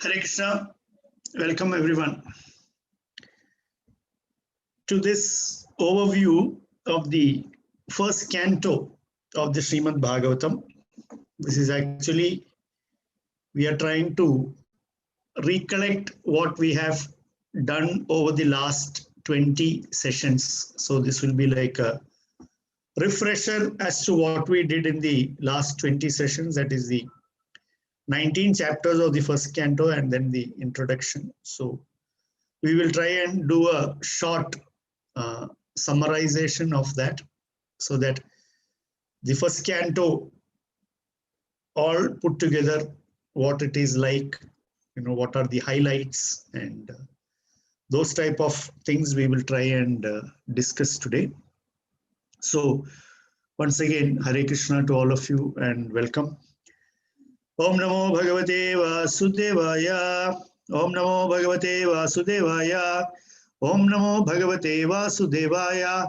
Hare Krishna, welcome everyone to this overview of the first canto of the Srimad Bhagavatam. This is actually, we are trying to recollect what we have done over the last 20 sessions. So this will be like a refresher as to what we did in the last 20 sessions, that is the 19 chapters of the first canto and then the introduction. So we will try and do a short summarization of that, so that the first canto all put together, what it is like, what are the highlights and those type of things we will try and discuss today. So once again, Hare Krishna to all of you and welcome. Om Namo Bhagavate Vasudevaya. Om Namo Bhagavate Vasudevaya. Om Namo Bhagavate Vasudevaya.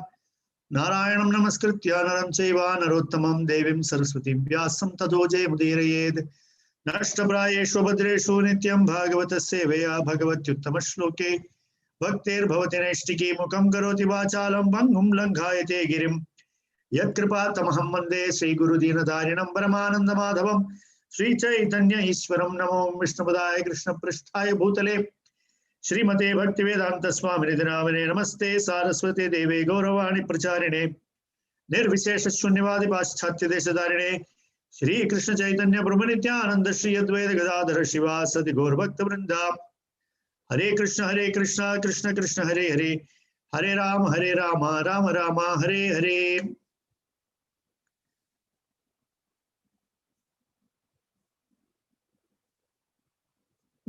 Narayanam Namaskritya Naram Chaiva Narottamam Devim Saraswatim Vyasam Tato Jayamudhirayed. Nashtabrayeshu Bhadreshu Nityam Bhagavata Sevaya Bhagavatyuttama Shloke. Bhaktir Bhavati Neshtiki Mukam Karoti Vachalam Bangum Langhayate Girim. Yat Kripatamaham Vande Sri.Govardhana Dharinam Paramananda Madhavam. Sri Chaitanya Ishwaram Namo Vishnupadaya Krishna Pristhaya Bhutale Srimate Bhaktivedanta Swami Nidhinamane Namaste Saraswate Deve Gauravani Pracharine Nirvishesha Shunyavadi Paschatya Deshadarine Sri Krishna Chaitanya Brahmanityananda Sri Advaita Gadadhara Shiva Sati Gaur Bhakta Vrinda Hare Krishna Krishna Krishna Hare Hare Hare Rama Rama Rama Hare Hare.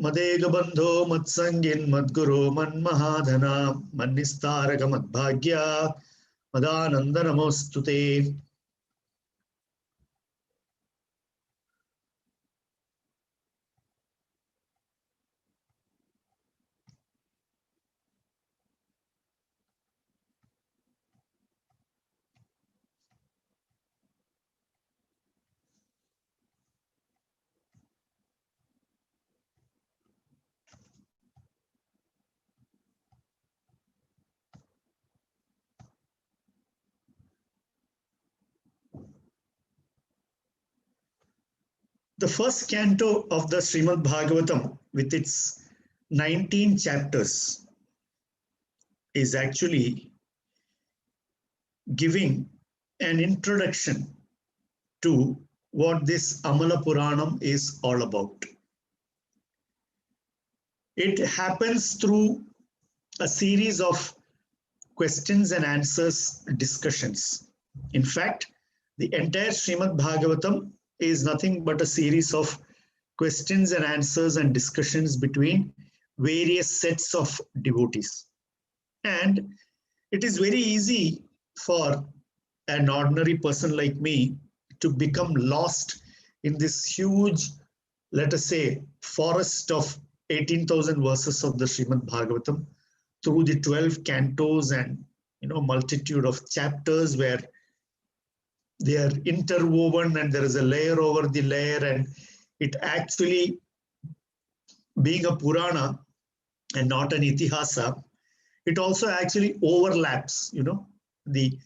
Madega Bandho Matsangin Madguru Manmahadhana Mannistaraka Madbhagya Madananda Namostute. The first canto of the Srimad Bhagavatam, with its 19 chapters, is actually giving an introduction to what this Amala Puranam is all about. It happens through a series of questions and answers discussions. In fact, the entire Srimad Bhagavatam is nothing but a series of questions and answers and discussions between various sets of devotees. And it is very easy for an ordinary person like me to become lost in this huge, let us say, forest of 18,000 verses of the Srimad Bhagavatam through the 12 cantos and multitude of chapters where they are interwoven and there is a layer over the layer, and it actually, being a Purana and not an Itihasa, it also actually overlaps, the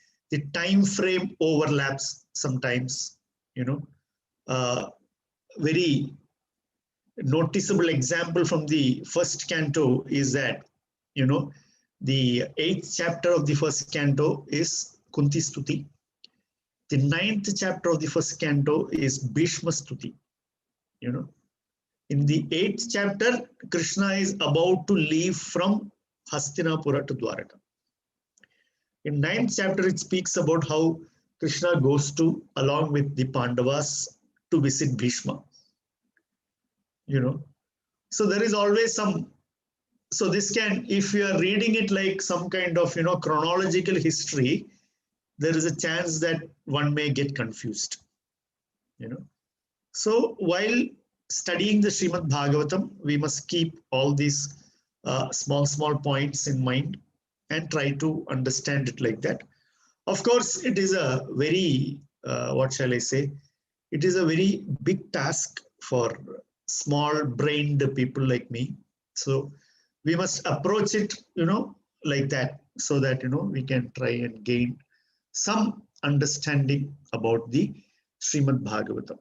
time frame overlaps sometimes, very noticeable example from the first canto is that, the 8th chapter of the first canto is Kunti Stuti. The 9th chapter of the first canto is Bhishma Stuti. In the 8th chapter, Krishna is about to leave from Hastinapura to Dwaraka. In 9th chapter, it speaks about how Krishna goes to, along with the Pandavas, to visit Bhishma. So there is always some, so this can, if you are reading it like some kind of, chronological history, there is a chance that one may get confused, So while studying the Srimad Bhagavatam, we must keep all these small points in mind and try to understand it like that. Of course, it is a very, what shall I say? It is a very big task for small-brained people like me. So we must approach it, like that, so that, we can try and gain some understanding about the Srimad Bhagavatam.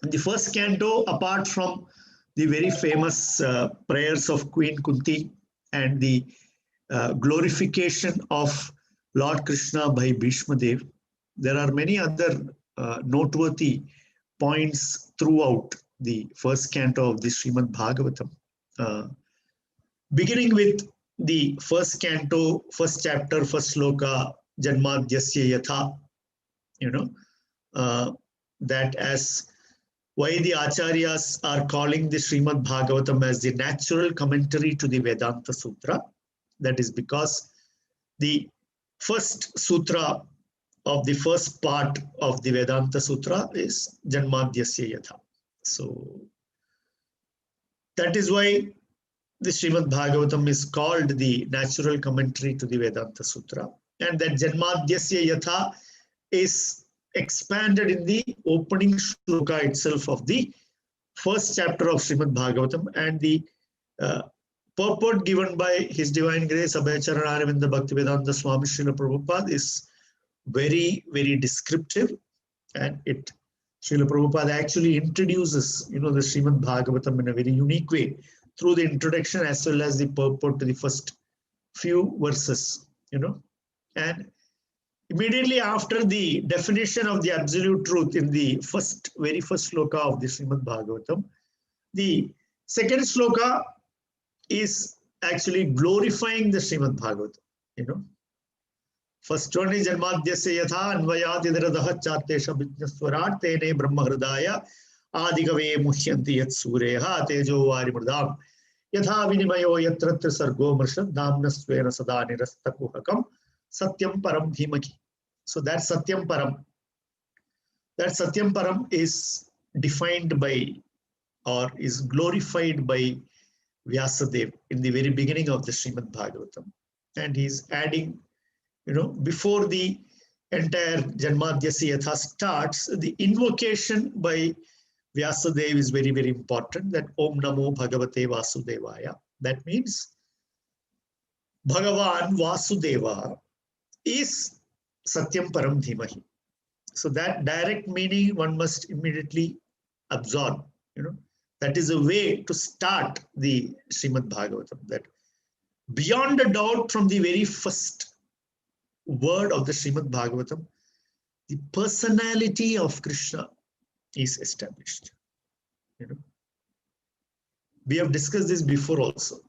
In the first canto, apart from the very famous prayers of Queen Kunti and the glorification of Lord Krishna by Bhishma Dev, there are many other noteworthy points throughout the first canto of the Srimad Bhagavatam. Beginning with the first canto, first chapter, first sloka, Janmadhyasya Yatha, that as why the Acharyas are calling the Srimad Bhagavatam as the natural commentary to the Vedanta Sutra. That is because the first sutra of the first part of the Vedanta Sutra is Janmadhyasya Yatha. So that is why the Srimad Bhagavatam is called the natural commentary to the Vedanta Sutra. And that Janmadhyasya Yatha is expanded in the opening shloka itself of the first chapter of Srimad Bhagavatam, and the purport given by His Divine Grace Abhayacharana Aravinda Bhaktivedanta Swami Srila Prabhupada is very, very descriptive, and Srila Prabhupada actually introduces, the Srimad Bhagavatam in a very unique way through the introduction as well as the purport to the first few verses, and immediately after the definition of the absolute truth in the very first sloka of the Srimad Bhagavatam, the second sloka is actually glorifying the Srimad Bhagavatam. First one is Janmadhyasya Yatha Anvayat Idaradaha Chartesha Vijnaswarat Tene Brahma Hridaya Adigave Muhyanti Yat Sureha Tejo Vari Mridam Yatha Vinimayo Yatratra Sargo Marshad Namnasvena Sada Nirastakuhakam Satyam Param Dhimaki. So that Satyam Param. That Satyam Param is defined by or is glorified by Vyasadeva in the very beginning of the Srimad Bhagavatam. And he's adding, before the entire Janmadhyasya Yatha starts, the invocation by Vyasadeva is very, very important, that Om Namo Bhagavate Vasudevaya. That means Bhagavan Vasudeva is Satyam Param Dhimahi. So that direct meaning one must immediately absorb. That is a way to start the Srimad Bhagavatam. That beyond a doubt, from the very first word of the Srimad Bhagavatam, the personality of Krishna is established. We have discussed this before also.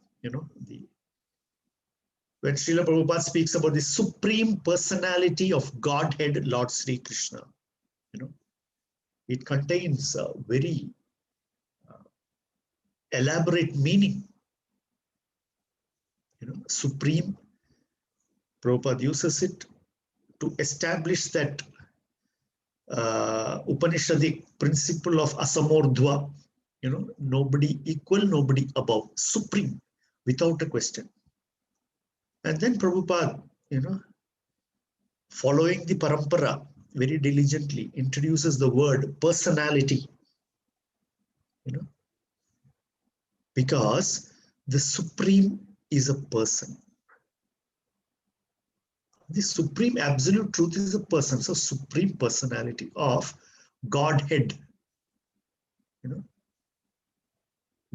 When Srila Prabhupada speaks about the supreme personality of Godhead, Lord Sri Krishna, it contains a very elaborate meaning. Supreme, Prabhupada uses it to establish that Upanishadic principle of asamordhva, nobody equal, nobody above, supreme, without a question. And then Prabhupada, following the parampara very diligently, introduces the word personality, because the supreme is a person. The supreme absolute truth is a person. So supreme personality of Godhead.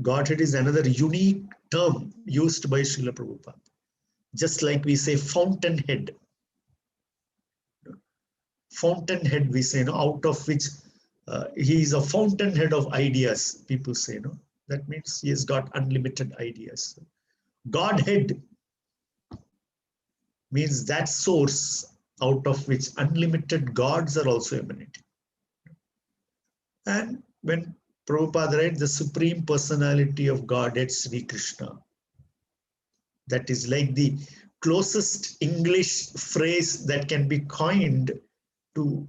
Godhead is another unique term used by Srila Prabhupada. Just like we say fountainhead. Fountainhead, we say, out of which he is a fountainhead of ideas, people say. That means he has got unlimited ideas. Godhead means that source out of which unlimited gods are also emanating. And when Prabhupada writes the supreme personality of Godhead, Sri Krishna, that is like the closest English phrase that can be coined to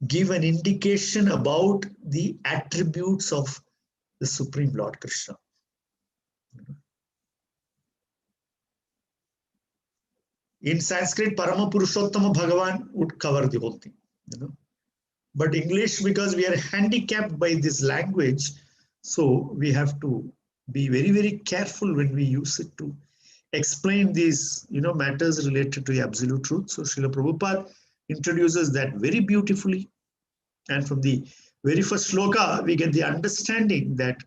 give an indication about the attributes of the Supreme Lord Krishna. In Sanskrit, Parama Purushottama Bhagavan would cover the whole thing. But English, because we are handicapped by this language, So we have to be very, very careful when we use it to explain these, matters related to the absolute truth. So Srila Prabhupada introduces that very beautifully. And from the very first sloka, we get the understanding that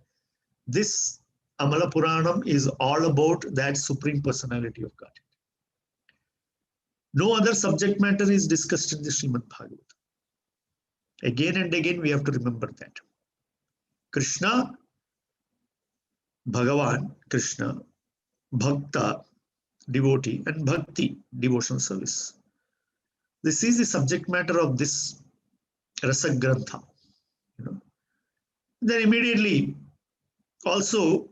this Amala Puranam is all about that Supreme Personality of God. No other subject matter is discussed in the Srimad Bhagavatam. Again and again, we have to remember that. Krishna, Bhagavan, Krishna, Bhakta, devotee, and Bhakti, devotional service. This is the subject matter of this Rasa Grantha. Then immediately, also,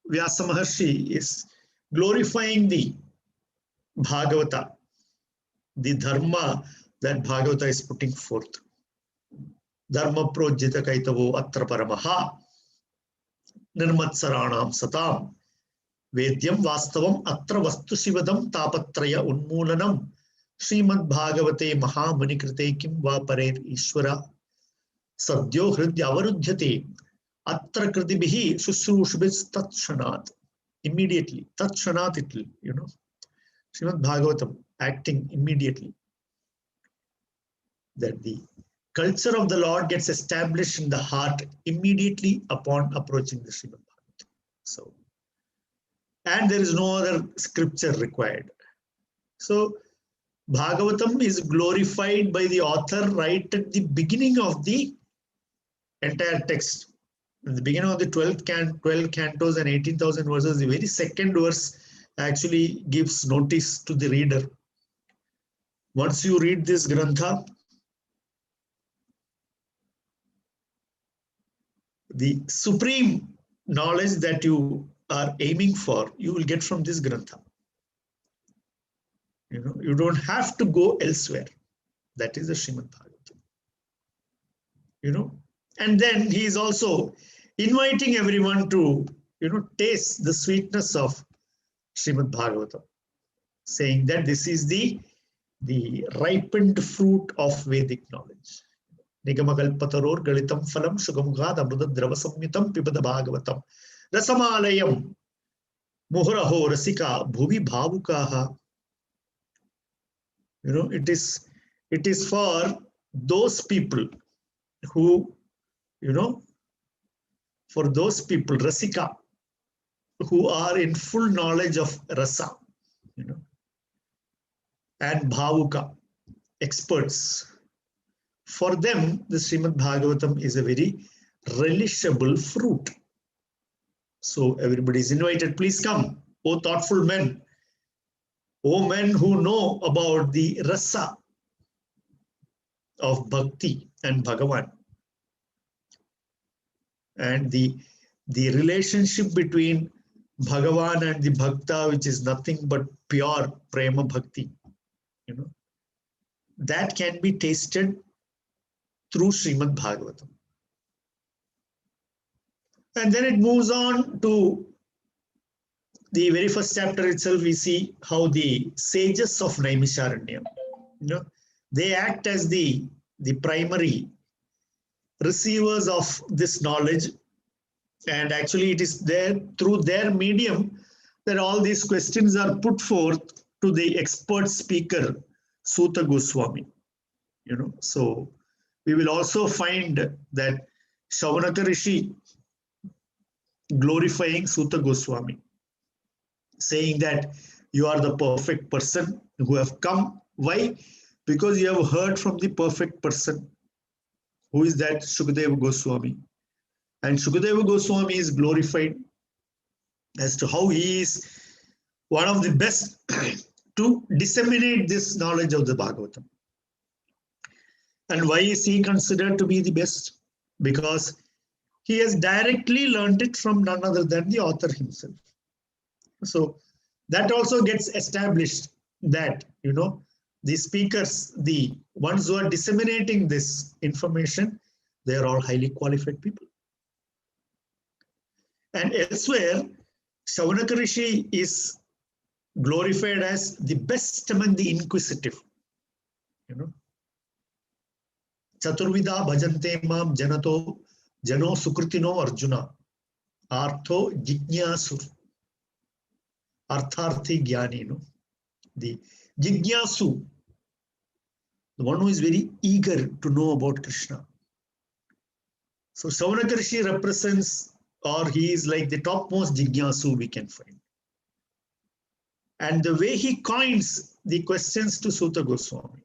Vyasa Maharshi is glorifying the Bhagavata, the dharma that Bhagavata is putting forth. Dharma projita kaitavo atra paramaha nirmatsaranam satam vedyam vastavam atra vastu shivadam tapatraya unmoolanam Srimad Bhagavate Mahamanikrite kim va parer Ishvara sadyo hridya avarudhyate atra kritibihi susrushbis tatshanat. Immediately, tatshanat it will, Srimad Bhagavatam acting immediately. That the culture of the Lord gets established in the heart immediately upon approaching the Srimad Bhagavatam. So, and there is no other scripture required. So, Bhagavatam is glorified by the author right at the beginning of the entire text. In the beginning of the 12 cantos and 18,000 verses, the very second verse actually gives notice to the reader. Once you read this Grantha, the supreme knowledge that you are aiming for, you will get from this Grantha. You don't have to go elsewhere. That is the Srimad Bhagavatam. And then he is also inviting everyone to, taste the sweetness of Srimad Bhagavatam, saying that this is the ripened fruit of Vedic knowledge. Nigamakalpataror galitam phalam sugamugad amruda drava samyutam pibada bhagavatam rasamalayam muhuraho rasika bhuvi bhavukaha. It is for those people who, for those people, rasika, who are in full knowledge of rasa, and bhavuka, experts. For them, the Srimad Bhagavatam is a very relishable fruit. So everybody is invited. Please come, O thoughtful men, O men who know about the rasa of bhakti and Bhagavan, and the relationship between Bhagavan and the Bhakta, which is nothing but pure prema bhakti, that can be tasted through Srimad Bhagavatam. And then it moves on to the very first chapter itself. We see how the sages of Naimisharanya, they act as the primary receivers of this knowledge. And actually it is there through their medium that all these questions are put forth to the expert speaker, Suta Goswami. So we will also find that Shavanaka Rishi glorifying Suta Goswami, saying that you are the perfect person who have come. Why? Because you have heard from the perfect person. Who is that? Sukadeva Goswami. And Sukadeva Goswami is glorified as to how he is one of the best to disseminate this knowledge of the Bhagavatam. And why is he considered to be the best? Because he has directly learned it from none other than the author himself. So that also gets established that, the speakers, the ones who are disseminating this information, they are all highly qualified people. And elsewhere, Shavanaka Rishi is glorified as the best among the inquisitive. Chaturvida bhajante mam janato Jano Sukritino Arjuna, Artho Jignasur, Artharthi Gyani, no? The Jignasu, the one who is very eager to know about Krishna. So Savanakarishi represents, or he is like the topmost Jignasu we can find. And the way he coins the questions to Suta Goswami,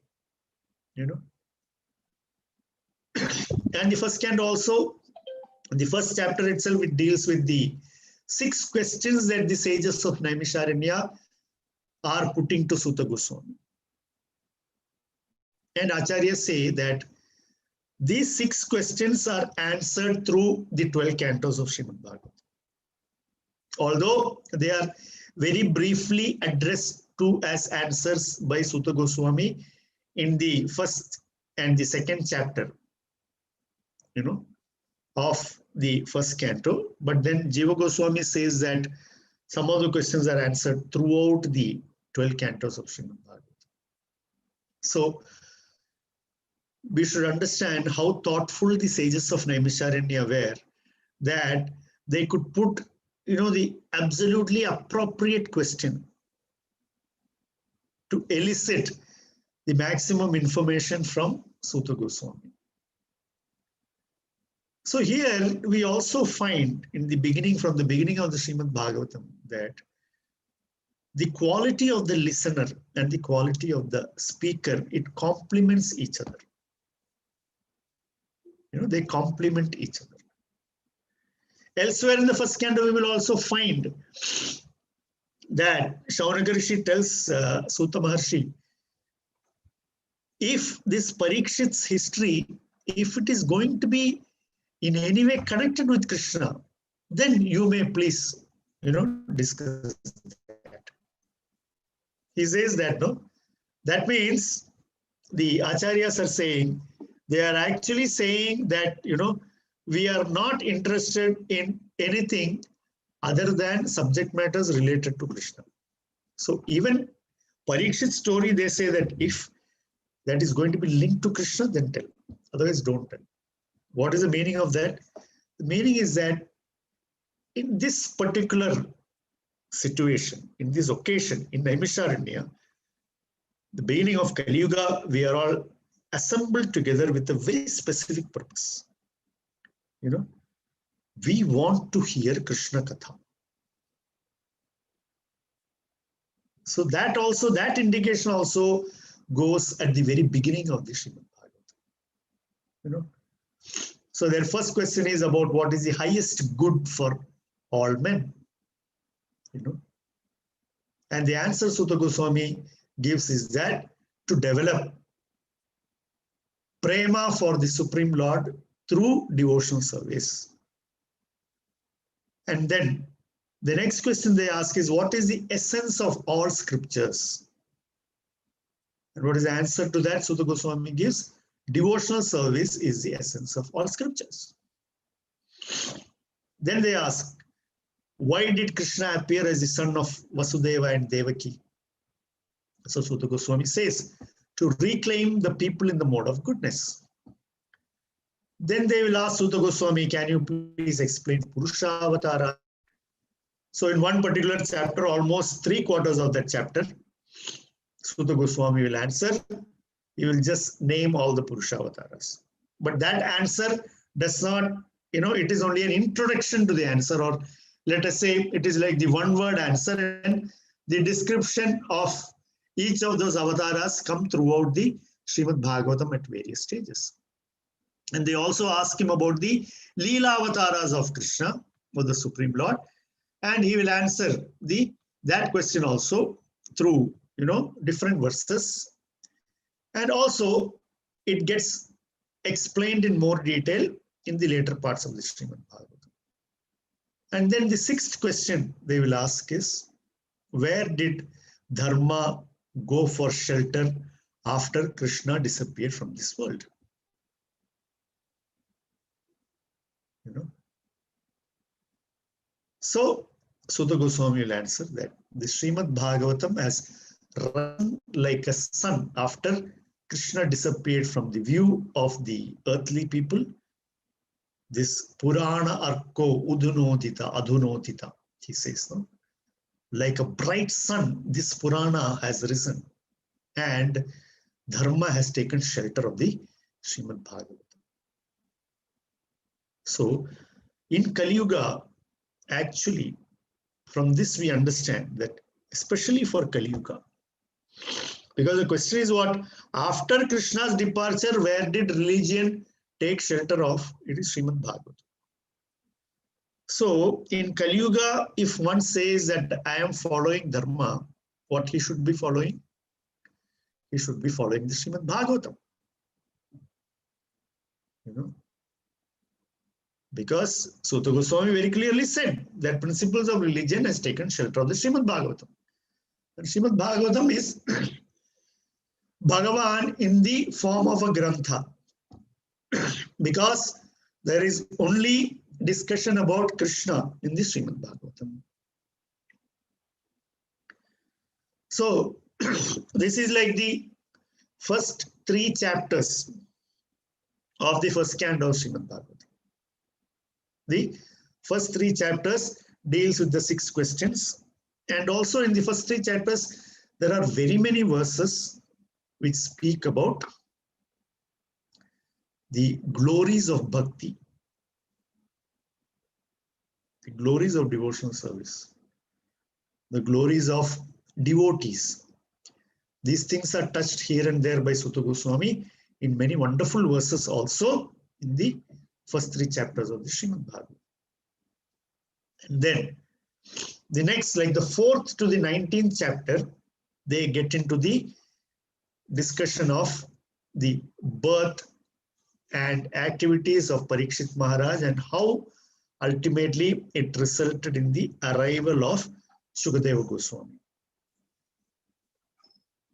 you know. And the first canto also, the first chapter itself, it deals with the 6 questions that the sages of Naimisharanya are putting to Suta Goswami. And Acharyas say that these 6 questions are answered through the 12 cantos of Srimad Bhagavatam. Although they are very briefly addressed to as answers by Suta Goswami in the first and the second chapter, you know, of the first canto. But then Jiva Goswami says that some of the questions are answered throughout the 12 cantos of Srimad Bhagavatam. So we should understand how thoughtful the sages of Naimisharanya were, that they could put, you know, the absolutely appropriate question to elicit the maximum information from Suta Goswami. So here we also find in the beginning, from the beginning of the Srimad Bhagavatam, that the quality of the listener and the quality of the speaker, it complements each other. You know, they complement each other. Elsewhere in the first canto, we will also find that Shaunaka Rishi tells Suta Maharshi, if this Parikshit's history, if it is going to be in any way connected with Krishna, then you may please, you know, discuss that. He says that, no? That means the Acharyas are saying, they are actually saying that, you know, we are not interested in anything other than subject matters related to Krishna. So even Parikshit's story, they say that if that is going to be linked to Krishna, then tell. Otherwise, don't tell. What is the meaning of that? The meaning is that in this particular situation, in this occasion, in Naimisharanya, the beginning of Kali Yuga, we are all assembled together with a very specific purpose. You know, we want to hear Krishna Katha. So that also, that indication also goes at the very beginning of the Srimad Bhagavatam. You know, so their first question is about what is the highest good for all men. You know, and the answer Suta Goswami gives is that to develop prema for the Supreme Lord through devotional service. And then the next question they ask is, what is the essence of all scriptures? And what is the answer to that? Suta Goswami gives, devotional service is the essence of all scriptures. Then they ask, why did Krishna appear as the son of Vasudeva and Devaki? So Suta Goswami says, to reclaim the people in the mode of goodness. Then they will ask Suta Goswami, can you please explain Purusha Avatara? So in one particular chapter, almost 3/4 of that chapter, Suta Goswami will answer. He will just name all the Purusha Avataras. But that answer does not, you know, it is only an introduction to the answer, or let us say it is like the one-word answer, and the description of each of those avatars come throughout the Srimad Bhagavatam at various stages. And they also ask him about the Leela avatars of Krishna, or the Supreme Lord, and he will answer that question also through, you know, different verses. And also it gets explained in more detail in the later parts of the Srimad Bhagavatam. And then the 6th question they will ask is, where did Dharma go for shelter after Krishna disappeared from this world? You know. So Suta Goswami will answer that the Srimad Bhagavatam has run like a sun after Krishna disappeared from the view of the earthly people. this Purana Arko Udunodita, Adunodita, he says, no? Like a bright sun, this Purana has risen and Dharma has taken shelter of the Srimad Bhagavatam. So, in Kali Yuga, actually, from this we understand that, especially for Kali Yuga, because the question is what? After Krishna's departure, where did religion take shelter of? It is Srimad Bhagavatam. So, in Kali Yuga, if one says that I am following Dharma, what he should be following? He should be following the Srimad Bhagavatam. You know, because Sutta Goswami very clearly said that principles of religion has taken shelter of the Srimad Bhagavatam. And Srimad Bhagavatam is Bhagavan in the form of a grantha, because there is only discussion about Krishna in the Srimad Bhagavatam. So this is like the first 3 chapters of the first canto of Srimad Bhagavatam. The first 3 chapters deals with the 6 questions, and also in the first 3 chapters there are very many verses which speak about the glories of bhakti, the glories of devotional service, the glories of devotees. These things are touched here and there by Sutta Goswami in many wonderful verses also in the first 3 chapters of the Srimad Bhagavatam. And then the next, like the 4th to the 19th chapter, they get into the discussion of the birth and activities of Parikshit Maharaj and how ultimately it resulted in the arrival of Shukadeva Goswami.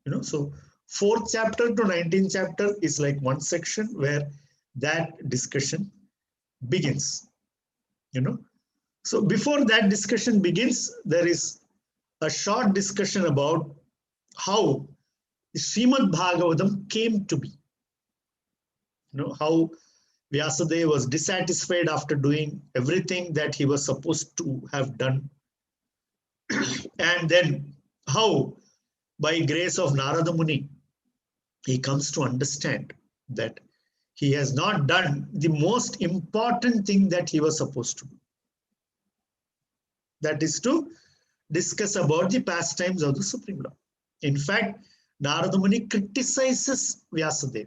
You know, so 4th chapter to 19th chapter is like one section where that discussion begins. You know, so before that discussion begins, there is a short discussion about how Srimad Bhagavatam came to be. You know, how Vyasadeva was dissatisfied after doing everything that he was supposed to have done. And then how, by grace of Narada Muni, he comes to understand that he has not done the most important thing that he was supposed to do. That is to discuss about the pastimes of the Supreme Lord. In fact, Narada Muni criticizes Vyasadeva,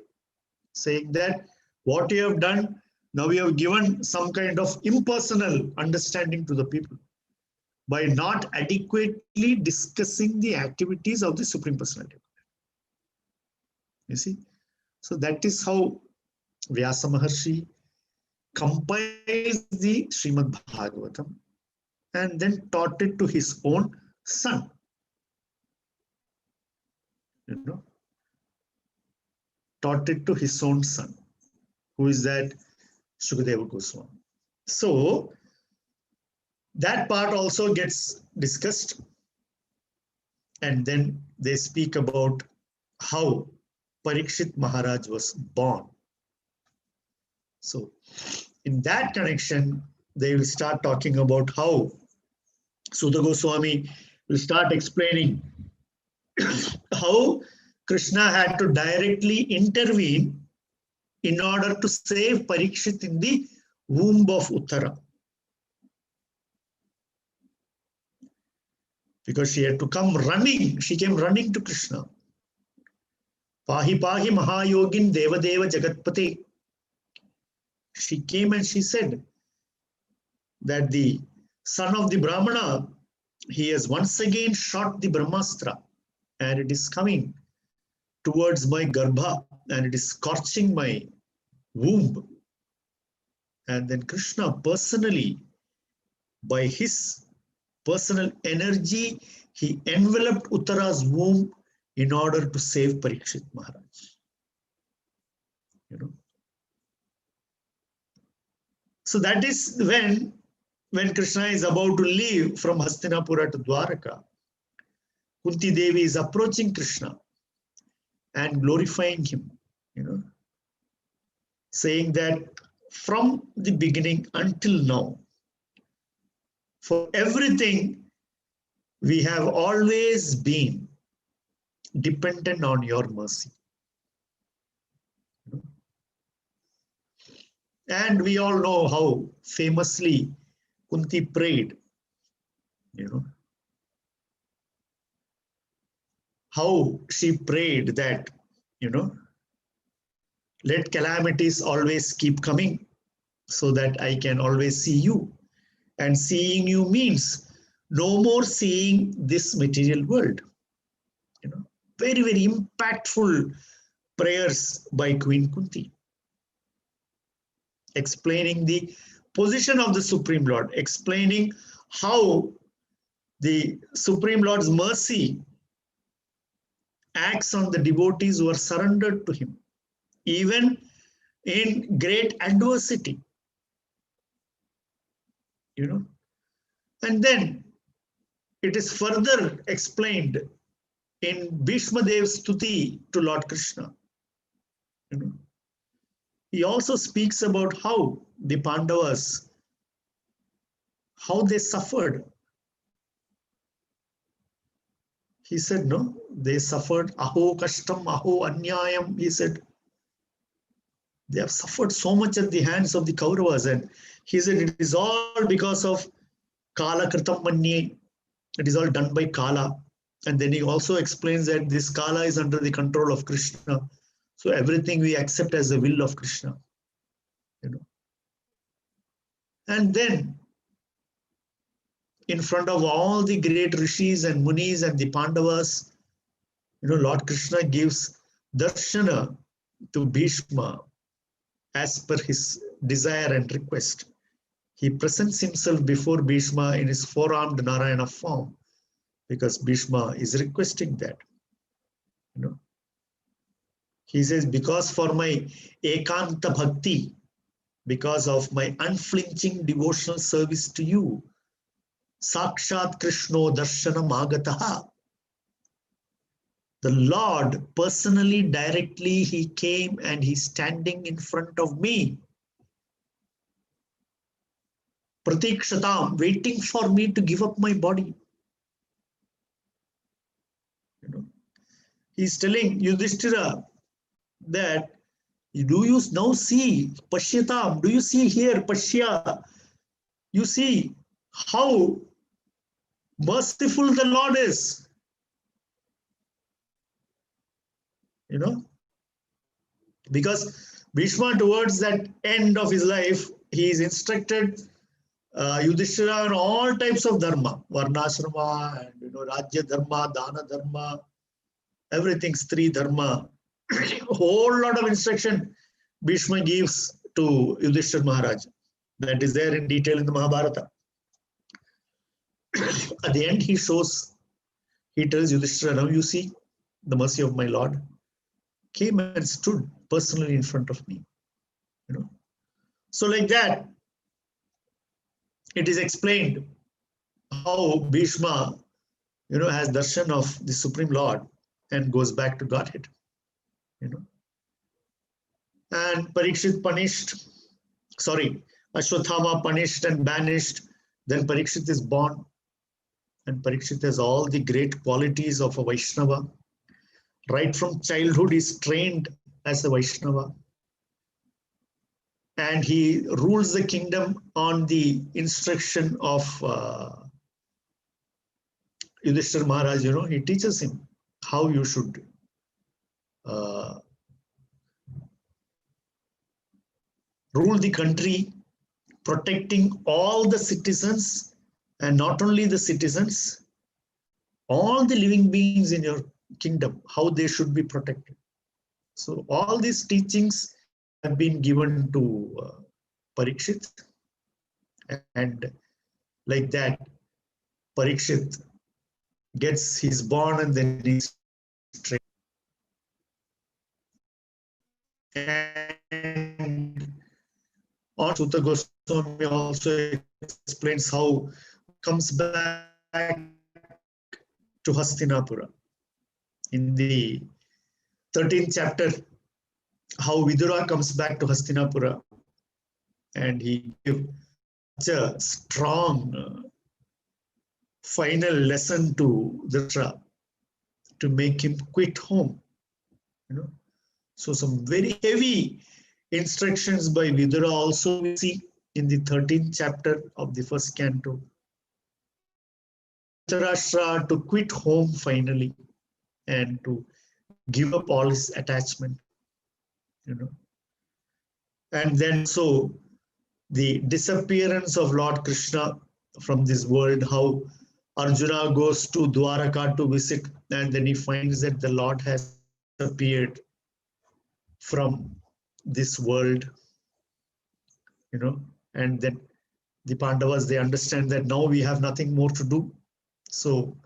saying that what you have done, now you have given some kind of impersonal understanding to the people by not adequately discussing the activities of the Supreme Personality. You see? So that is how Vyasa Maharshi compiled the Srimad Bhagavatam and then taught it to his own son. You know, taught it to his own son. Who is that? Shukadeva Goswami. So that part also gets discussed, and then they speak about how Parikshit Maharaj was born. So in that connection, they will start talking about how Sutta Goswami will start explaining how Krishna had to directly intervene in order to save Parikshit in the womb of Uttara. Because she had to come running, she came running to Krishna. Pahi Pahi Mahayogin Devadeva Jagatpate. She came and she said that the son of the Brahmana, he has once again shot the Brahmastra and it is coming towards my Garbha and it is scorching my womb. And then Krishna personally, by his personal energy, he enveloped Uttara's womb in order to save Parikshit Maharaj. You know. So that is when Krishna is about to leave from Hastinapura to Dwaraka, Kunti Devi is approaching Krishna and glorifying him, you know, saying that from the beginning until now. For everything, we have always been dependent on your mercy. And we all know how famously Kunti prayed, how she prayed that, let calamities always keep coming so that I can always see you. And seeing you means no more seeing this material world. Very, very impactful prayers by Queen Kunti, explaining the position of the Supreme Lord, explaining how the Supreme Lord's mercy acts on the devotees who are surrendered to him, even in great adversity. And then it is further explained in Bhishma Dev's Stuti to Lord Krishna. He also speaks about how the Pandavas, how they suffered. He said, no, they suffered aho kashtam, aho anyayam. He said, they have suffered so much at the hands of the Kauravas. And he said, it is all because of Kala Kritam Manye. It is all done by Kala. And then he also explains that this Kala is under the control of Krishna. So everything we accept as the will of Krishna. And then, in front of all the great rishis and munis and the Pandavas, Lord Krishna gives darshana to Bhishma as per his desire and request. He presents himself before Bhishma in his four-armed Narayana form, because Bhishma is requesting that. He says, because for my ekanta bhakti, because of my unflinching devotional service to you, Sakshat Krishno Darshanam Agataha. The Lord personally, directly, he came and he's standing in front of me. Pratikshatam, waiting for me to give up my body. He's telling Yudhishthira that, do you now see, Pashyatam, do you see here, Pashya? You see how merciful the Lord is. Because Bhishma, towards that end of his life, he is instructed Yudhishthira on all types of dharma, varnashrama, and rajya dharma, dana dharma, everything, stri dharma. A whole lot of instruction Bhishma gives to Yudhishthira Maharaj. That is there in detail in the Mahabharata. At the end, he tells Yudhishthira, now you see the mercy of my Lord, came and stood personally in front of me. So like that, it is explained how Bhishma, has darshan of the Supreme Lord and goes back to Godhead. And Parikshit Ashwathama punished and banished. Then Parikshit is born. And Parikshit has all the great qualities of a Vaishnava. Right from childhood, he's trained as a Vaishnava. And he rules the kingdom on the instruction of Yudhishthira Maharaj. He teaches him how you should rule the country, protecting all the citizens, and not only the citizens, all the living beings in your kingdom, how they should be protected. So all these teachings have been given to Parikshit, and like that, Parikshit he's born and then he's trained. And Sutta Goswami also explains how comes back to Hastinapura. In the 13th chapter, how Vidura comes back to Hastinapura and he gave such a strong final lesson to Dhritarashtra to make him quit home. So some very heavy instructions by Vidura also we see in the 13th chapter of the first canto. Dhritarashtra to quit home finally and to give up all his attachment. And then so the disappearance of Lord Krishna from this world, how Arjuna goes to Dwaraka to visit, and then he finds that the Lord has appeared from this world, and then the Pandavas, they understand that now we have nothing more to do. So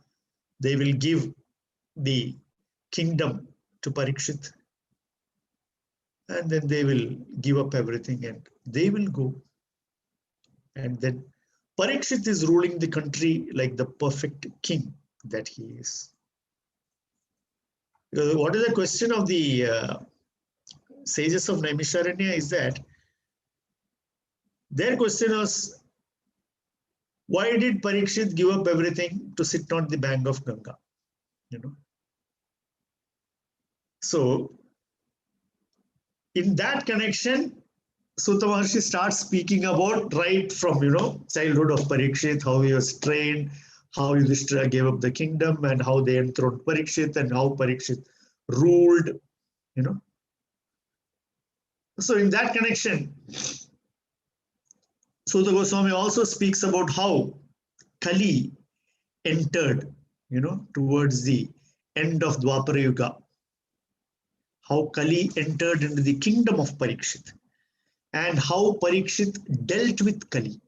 they will give the kingdom to Parikshit, and then they will give up everything and they will go. And then Parikshit is ruling the country like the perfect king that he is. What is the question of the sages of Naimisharanya is that their question was, why did Parikshit give up everything to sit on the bank of Ganga? So in that connection, Sutta Maharshi starts speaking about right from childhood of Parikshit, how he was trained, how Yudhishthira gave up the kingdom, and how they enthroned Parikshit, and how Parikshit ruled. So in that connection, Sutta Goswami also speaks about how Kali entered, towards the end of Dwapara Yuga. How Kali entered into the kingdom of Parikshit, and how Parikshit dealt with Kali.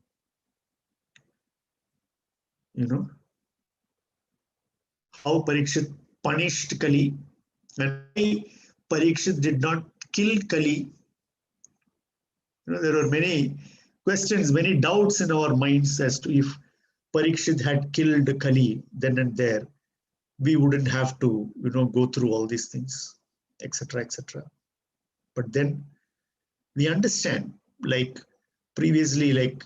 How Parikshit punished Kali, and why Parikshit did not kill Kali. There are many questions, many doubts in our minds as to if Parikshit had killed Kali then and there, we wouldn't have to, go through all these things, etc., etc. But then we understand, like previously, like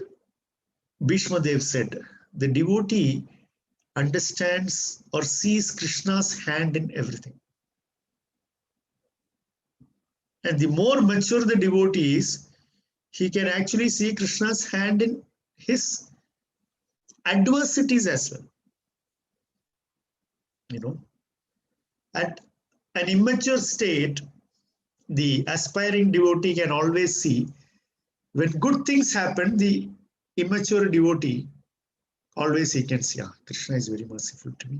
Bhishma Dev said, the devotee understands or sees Krishna's hand in everything. And the more mature the devotee is, he can actually see Krishna's hand in his adversities as well. At an immature state, the aspiring devotee can always see when good things happen, the immature devotee always he can see, Krishna is very merciful to me.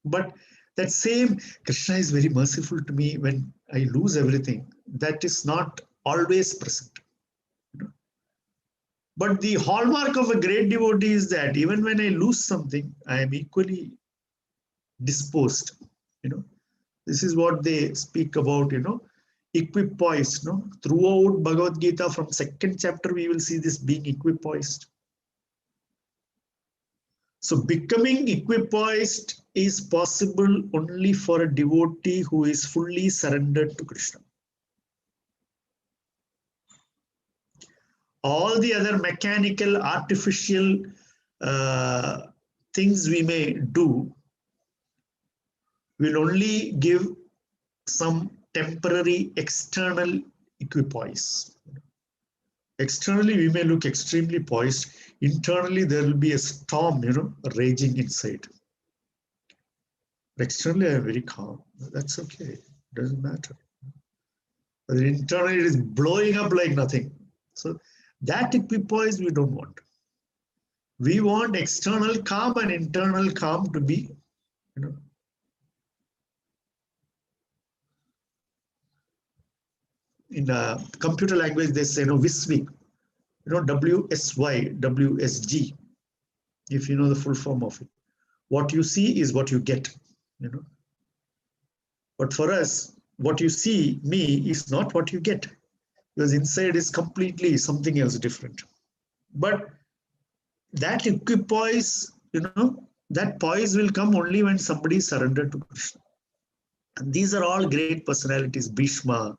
But that same Krishna is very merciful to me when I lose everything, that is not always present. But the hallmark of a great devotee is that even when I lose something, I am equally disposed. This is what they speak about, equipoised. Throughout Bhagavad Gita, from 2nd chapter, we will see this being equipoised. So becoming equipoised is possible only for a devotee who is fully surrendered to Krishna. All the other mechanical, artificial things we may do will only give some temporary external equipoise. Externally, we may look extremely poised. Internally, there will be a storm, raging inside. But externally, I am very calm. That's okay. It doesn't matter. But internally, it is blowing up like nothing. So that equipoise we don't want. We want external calm and internal calm to be, in a computer language, they say, WSWG, WSY, WSG, if you know the full form of it. What you see is what you get, But for us, what you see, me, is not what you get, because inside is completely something else different. But that equipoise, that poise will come only when somebody is surrendered to Krishna. And these are all great personalities, Bhishma,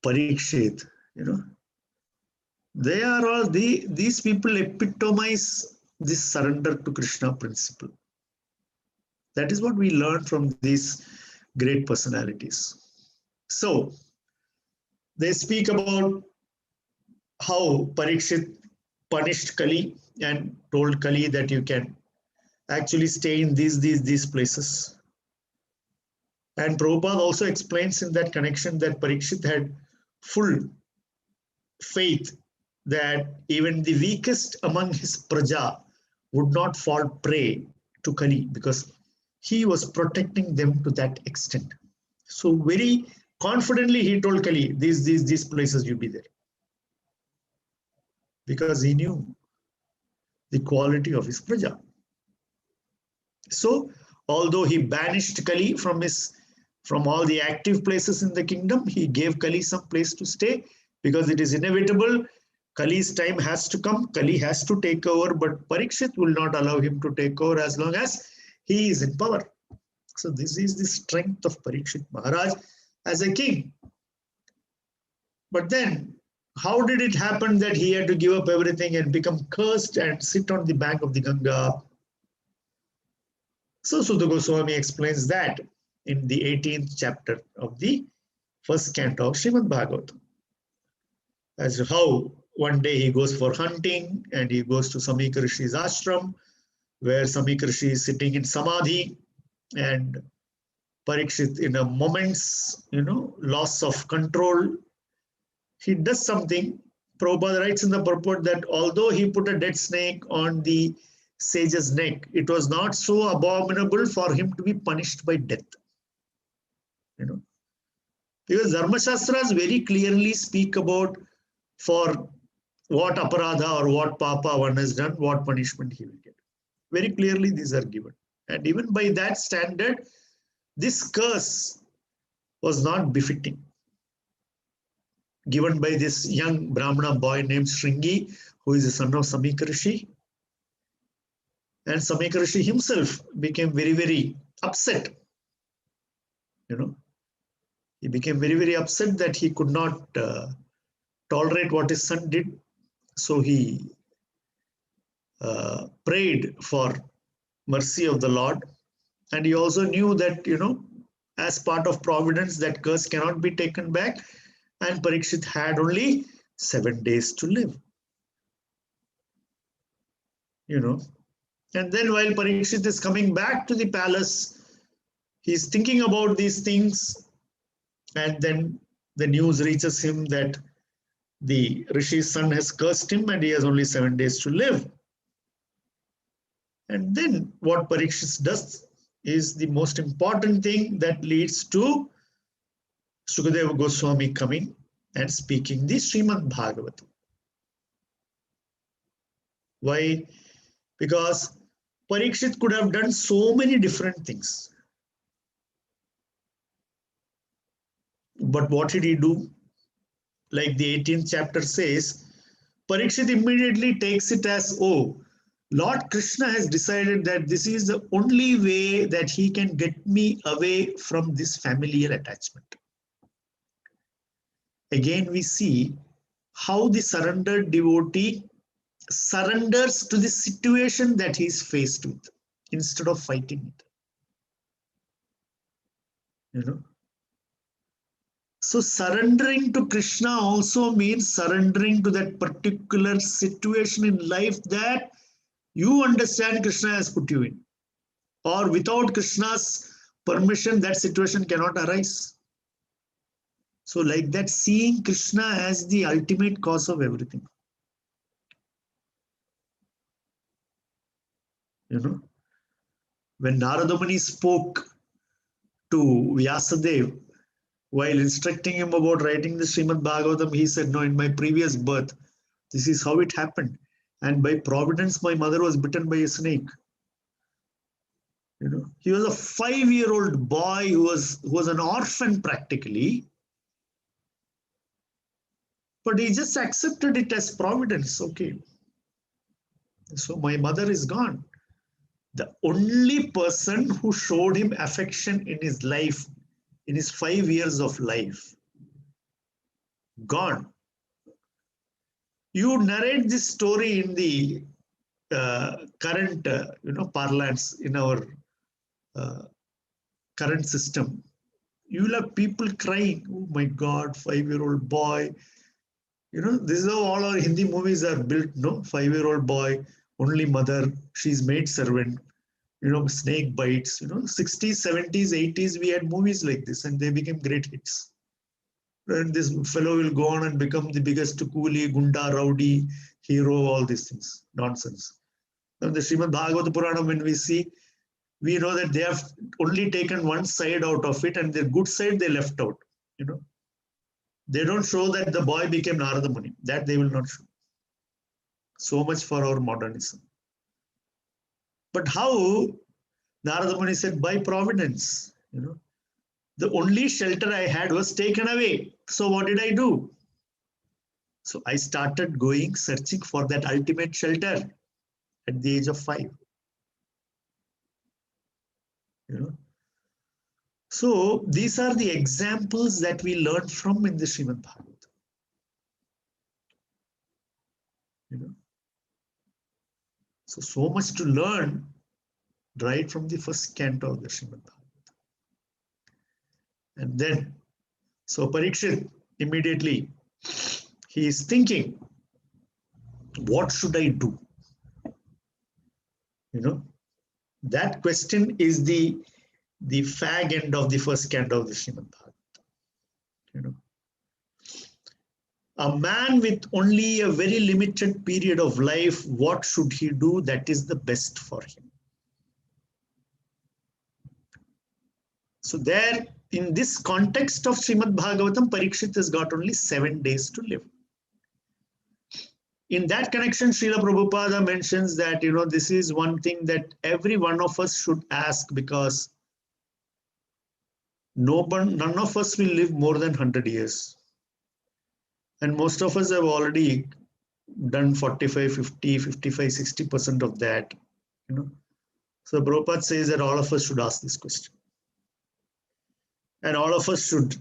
Parikshit, they are all these people epitomize this surrender to Krishna principle. That is what we learn from these great personalities. So they speak about how Parikshit punished Kali and told Kali that you can actually stay in these places. And Prabhupada also explains in that connection that Parikshit had full faith that even the weakest among his praja would not fall prey to Kali because he was protecting them to that extent. So very confidently he told Kali, these places you be there. Because he knew the quality of his praja. So although he banished Kali from all the active places in the kingdom, he gave Kali some place to stay because it is inevitable. Kali's time has to come. Kali has to take over, but Parikshit will not allow him to take over as long as he is in power. So this is the strength of Parikshit Maharaj as a king. But then, how did it happen that he had to give up everything and become cursed and sit on the bank of the Ganga? So Sutta Goswami explains that in the 18th chapter of the first canto of Srimad Bhagavatam. As to how one day he goes for hunting and he goes to Samika Rishi's ashram, where Samika Rishi is sitting in samadhi, and Parikshit, in a moment's loss of control, he does something. Prabhupada writes in the purport that although he put a dead snake on the sage's neck, it was not so abominable for him to be punished by death. Because Dharma Shastras very clearly speak about for what aparadha or what papa one has done, what punishment he will get. Very clearly these are given. And even by that standard, this curse was not befitting, given by this young Brahmana boy named Shringi, who is the son of Samika Rishi. And Samika Rishi himself became very, very upset. He became very, very upset that he could not tolerate what his son did. So he prayed for mercy of the Lord. And he also knew that, as part of providence, that curse cannot be taken back. And Parikshit had only 7 days to live. And then while Parikshit is coming back to the palace, he's thinking about these things. And then the news reaches him that the Rishi's son has cursed him and he has only 7 days to live. And then what Parikshit does is the most important thing that leads to Sukadeva Goswami coming and speaking the Srimad Bhagavatam. Why? Because Parikshit could have done so many different things. But what did he do? Like the 18th chapter says, Parikshit immediately takes it as, oh, Lord Krishna has decided that this is the only way that he can get me away from this familial attachment. Again, we see how the surrendered devotee surrenders to the situation that he is faced with instead of fighting it. So surrendering to Krishna also means surrendering to that particular situation in life that you understand Krishna has put you in. Or without Krishna's permission, that situation cannot arise. So like that, seeing Krishna as the ultimate cause of everything. When Narada Muni spoke to Vyasadeva while instructing him about writing the Srimad Bhagavatam, he said, no, in my previous birth, this is how it happened. And by providence, my mother was bitten by a snake. He was a 5-year-old boy who was an orphan practically. But he just accepted it as providence. Okay. So my mother is gone. The only person who showed him affection in his life, in his 5 years of life, gone. You narrate this story in the current, parlance in our current system. You will have people crying, oh my God, 5-year-old boy. This is how all our Hindi movies are built, no? 5-year-old boy, only mother, she's maid servant, snake bites, 60s, 70s, 80s, we had movies like this and they became great hits. And this fellow will go on and become the biggest coolie, gunda, rowdy, hero, all these things, nonsense. And the Srimad Bhagavatam Purana, when we see, we know that they have only taken one side out of it and the good side they left out, They don't show that the boy became Narada Muni. That they will not show. So much for our modernism. But how Narada Muni said, by providence, the only shelter I had was taken away. So what did I do? So I started going searching for that ultimate shelter at the age of 5. So these are the examples that we learn from in the Srimad Bhagavatam. So much to learn right from the first canto of the Srimad Bhagavatam. And then, so Parikshit, immediately, he is thinking, what should I do? That question is the fag end of the first canto of the Srimad Bhagavatam. A man with only a very limited period of life, what should he do that is the best for him? So there, in this context of Srimad Bhagavatam, Parikshit has got only 7 days to live. In that connection, Srila Prabhupada mentions that, this is one thing that every one of us should ask, because none of us will live more than 100 years. And most of us have already done 45, 50, 55, 60% of that. So Prabhupada says that all of us should ask this question. And all of us should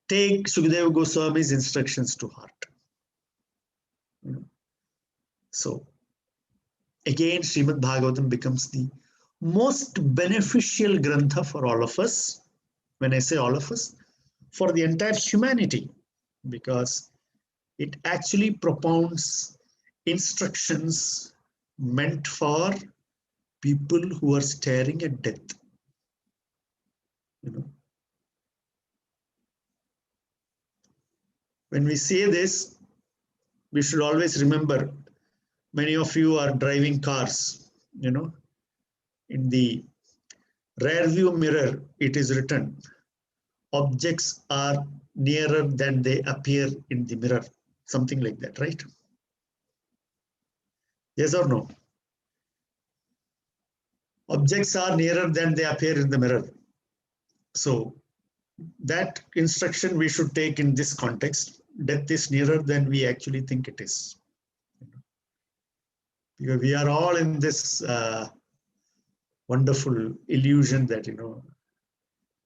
take Sukadeva Goswami's instructions to heart. So again, Srimad Bhagavatam becomes the most beneficial grantha for all of us. When I say all of us, for the entire humanity, because it actually propounds instructions meant for people who are staring at death. When we say this, we should always remember, many of you are driving cars, in the rear view mirror, it is written, objects are nearer than they appear in the mirror. Something like that, right? Yes or no? Objects are nearer than they appear in the mirror. So that instruction we should take in this context. Death is nearer than we actually think it is. Because we are all in this wonderful illusion that,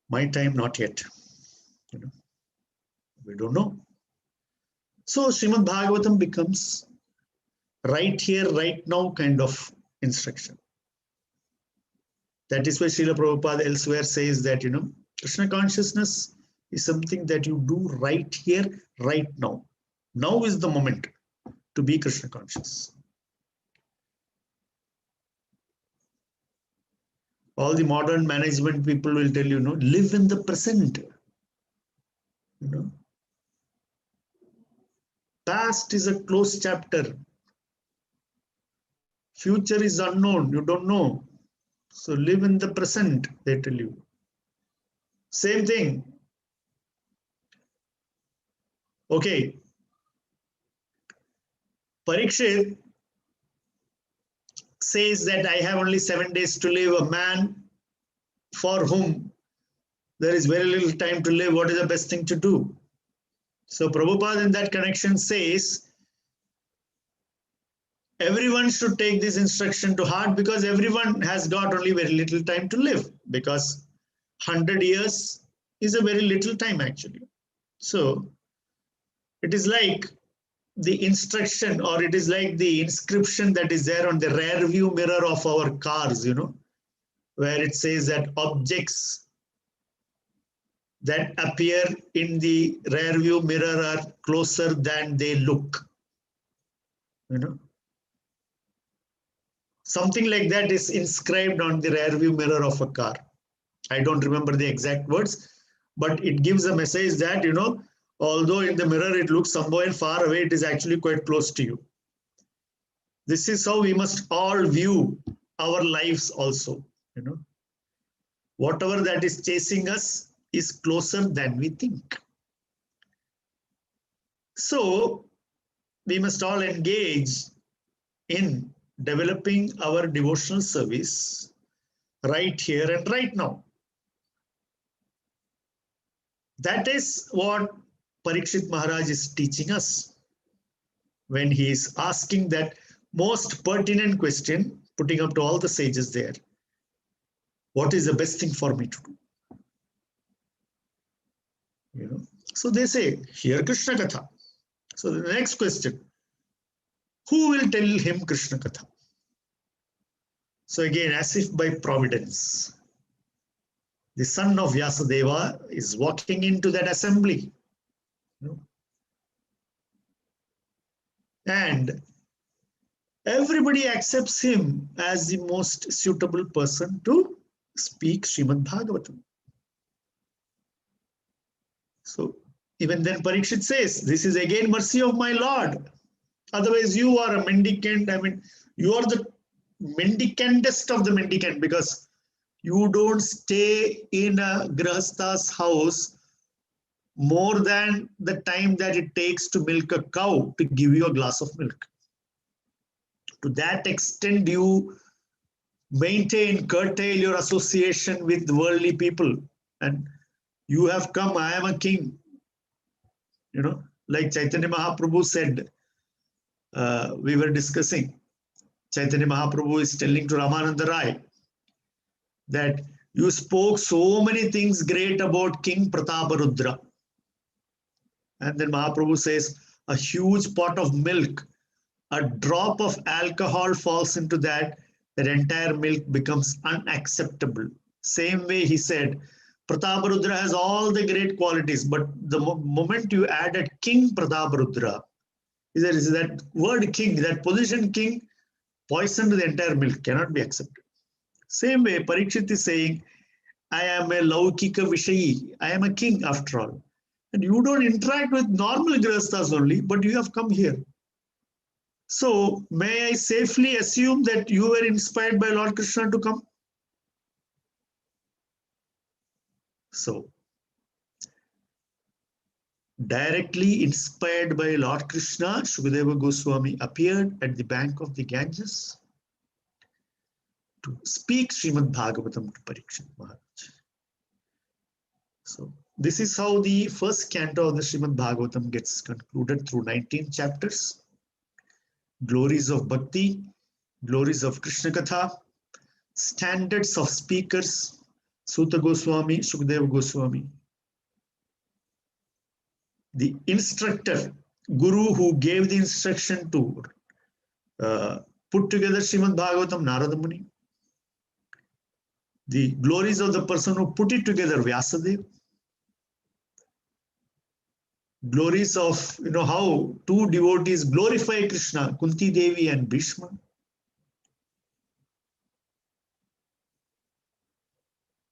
my time not yet. We don't know. So Srimad Bhagavatam becomes right here, right now kind of instruction. That is why Srila Prabhupada elsewhere says that, Krishna consciousness is something that you do right here, right now. Now is the moment to be Krishna conscious. All the modern management people will tell you, live in the present. Past is a closed chapter. Future is unknown. You don't know. So live in the present, they tell you. Same thing. Okay. Parikshit says that I have only 7 days to live. A man for whom there is very little time to live, what is the best thing to do? So Prabhupada in that connection says, everyone should take this instruction to heart, because everyone has got only very little time to live, because 100 years is a very little time actually. So It is like the instruction, or it is like the inscription that is there on the rear view mirror of our cars, where it says that objects that appear in the rear view mirror are closer than they look. Something like that is inscribed on the rear view mirror of a car. I don't remember the exact words, but it gives a message that, although in the mirror it looks somewhere far away, it is actually quite close to you. This is how we must all view our lives also. Whatever that is chasing us is closer than we think. So we must all engage in developing our devotional service right here and right now. That is what Parikshit Maharaj is teaching us when he is asking that most pertinent question, putting up to all the sages there. What is the best thing for me to do? So they say, hear Krishna Katha. So the next question, who will tell him Krishna Katha? So again, as if by providence, the son of Vyasadeva is walking into that assembly. And everybody accepts him as the most suitable person to speak Srimad Bhagavatam. So even then Parikshit says, this is again mercy of my Lord. Otherwise you are a mendicant. You are the mendicantest of the mendicant, because you don't stay in a Grihastha's house more than the time that it takes to milk a cow to give you a glass of milk. To that extent, you curtail your association with worldly people. And you have come, I am a king. Like Chaitanya Mahaprabhu said, we were discussing, Chaitanya Mahaprabhu is telling to Ramananda Rai that you spoke so many things great about King Prataparudra. And then Mahaprabhu says, a huge pot of milk, a drop of alcohol falls into that entire milk becomes unacceptable. Same way he said, Prataparudra has all the great qualities, but the moment you added King Prataparudra, is that word king, that position king, poisoned the entire milk, cannot be accepted. Same way, Parikshit is saying, I am a Laukika Vishayi, I am a king after all. And you don't interact with normal Grihasthas only, but you have come here. So, may I safely assume that you were inspired by Lord Krishna to come? So, directly inspired by Lord Krishna, Sri.Govardhana Goswami appeared at the bank of the Ganges to speak Srimad Bhagavatam to Parikshit Maharaj. So, this is how the first canto of the Srimad Bhagavatam gets concluded through 19 chapters. Glories of Bhakti, glories of Krishna Katha, standards of speakers, Suta Goswami, Sri.Govardhana Goswami. The instructor, Guru who gave the instruction to put together Srimad Bhagavatam, Narada Muni. The glories of the person who put it together, Vyasadeva. Glories of, how two devotees glorify Krishna, Kunti Devi and Bhishma.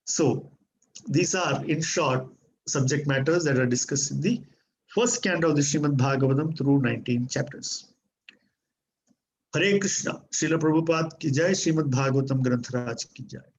So, these are, in short, subject matters that are discussed in the first canto of the Srimad Bhagavatam through 19 chapters. Hare Krishna, Srila Prabhupada ki jai, Srimad Bhagavatam Granth Raj ki jai.